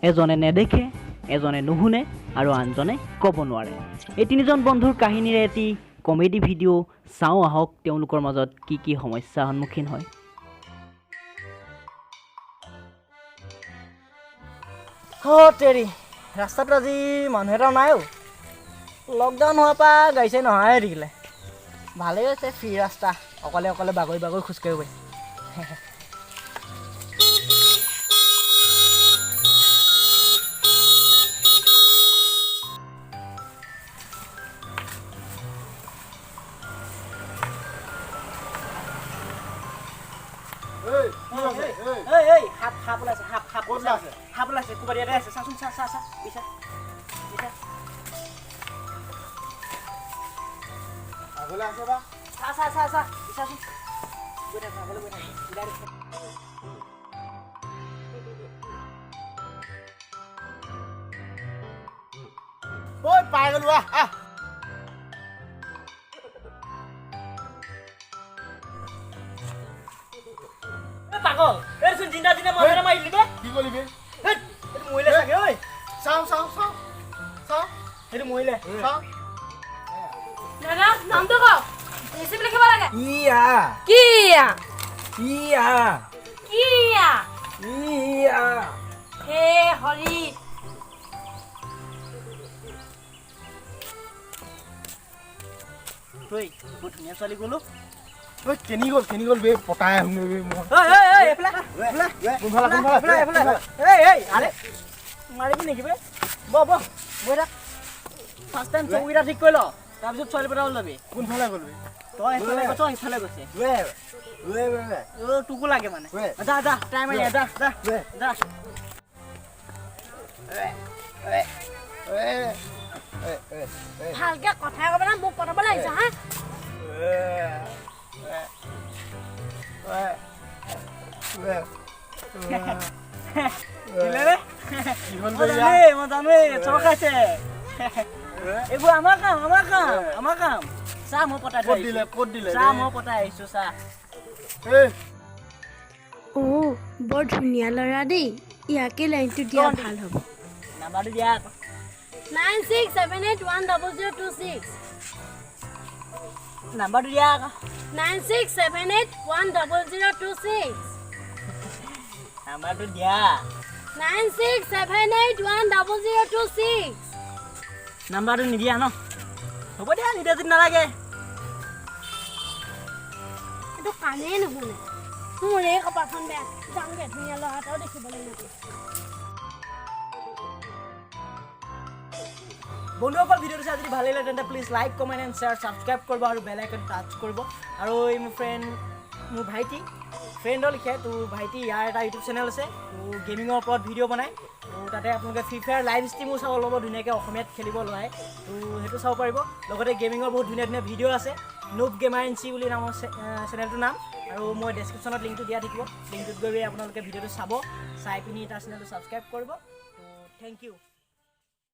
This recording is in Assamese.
এজনে নেদেখে, এজনে নুশুনে আৰু আনজনে ক'ব নোৱাৰে। এই তিনিজন বন্ধুৰ কাহিনীৰে এটি কমেডি ভিডিঅ' চাওঁ আহক, তেওঁলোকৰ মাজত কি কি সমস্যাৰ সন্মুখীন হয়। তেৰি ৰাস্তাটো আজি মানুহ এটাও নাই। লকডাউন হোৱাৰ পৰা গাড়ী চাড়ী নহাই দেখিলে। ভালেই হৈছে, ফ্ৰী ৰাস্তা, অকলে অকলে বাগৰি বাগৰি খোজকাঢ়িব পাৰি। সাপ ওলাইছে ক'ৰবাত ইয়াতে আছে, চাচোন চা বিচা আগলৈ আছে বা চা বিচাচোন গৈ থাক আগলৈ গৈ থাক ঐ পাই গ'লো আহ পাগল এইচোন জিন্দা জিন্দা মানুহ মাৰি দিলি কি কৰিবি এইটো মহিলা চাগে ঐ চাওঁ সেইটো মহিলা চাওঁ দাদা নামটো কওক ৰেচিপি লিখিব লাগে ইয়া হে হৰি ঐ বহুত ধুনীয়া ছোৱালী গ'লো ঐ কেনি গ'ল বে পটাই আহোঁ বে মই আৰে মাৰিবি নেকি বে বহ বৈ থাক ফাৰ্ষ্ট টাইম চকুকেইটা ঠিক কৰি ল তাৰপিছত ছোৱালী পটাবলৈ যাবি কোনফালে গ'লবি তই এইফালে গৈছ সিফালে গৈছে তোকো লাগে মানে যা টাইম আহি যা ভালকে কথা ক'ব না মোক পঠাবলৈ আহিছা হা মই জানো চব খাইছে এইবোৰ আমাৰ কাম চা মই পতাই দিলে চা মই পতাই আহিছো চা বৰ ধুনীয়া ল'ৰা দেই ইয়াকে লাইনটো দিয়া ভাল হ'ব নাম্বাৰটো দিয়া 9678100026 নাম্বাৰটো দিয়া 9678100026 নাম্বাৰটো দিয়া 9678100026 নাম্বাৰটো নিদিয়া ন হ'ব দিয়া নিদিয়া যদি নালাগে এইটো কাণেই নুশুনে মোৰ এই কপালখন বেয়া যামগে ধুনীয়া ল'ৰা এটাও দেখিবলৈ নাপাওঁ বন্ধুসকল ভিডিঅ'টো চাই যদি ভাল লাগিলে তেন্তে please like comment and share subscribe কৰিব আৰু বেল আইকন টাচ কৰিব আৰু এই মোৰ ভাইটি ফ্ৰেণ্ডৰ লিখে তো ভাইটি ইয়াৰ এটা ইউটিউব চেনেল আছে তো গেমিঙৰ ওপৰত ভিডিঅ' বনায় তো তাতে আপোনালোকে ফ্ৰী ফায়াৰ লাইভ ষ্ট্ৰীমো চাব ল'ব ধুনীয়াকৈ অসমীয়াত খেলিব লয় তো সেইটো চাব পাৰিব লগতে গেমিঙৰ বহুত ধুনীয়া ধুনীয়া ভিডিঅ' আছে নুব গেমাৰ এন চি বুলি নামৰ চেনেলটোৰ নাম আৰু মই ডেছক্ৰিপশ্যনত লিংকটো দিয়া থাকিব লিংকটোত গৈ আপোনালোকে ভিডিঅ'টো চাব চাই পিনি তাৰ চেনেলটো ছাবস্ক্ৰাইব কৰিব তো থেংক ইউ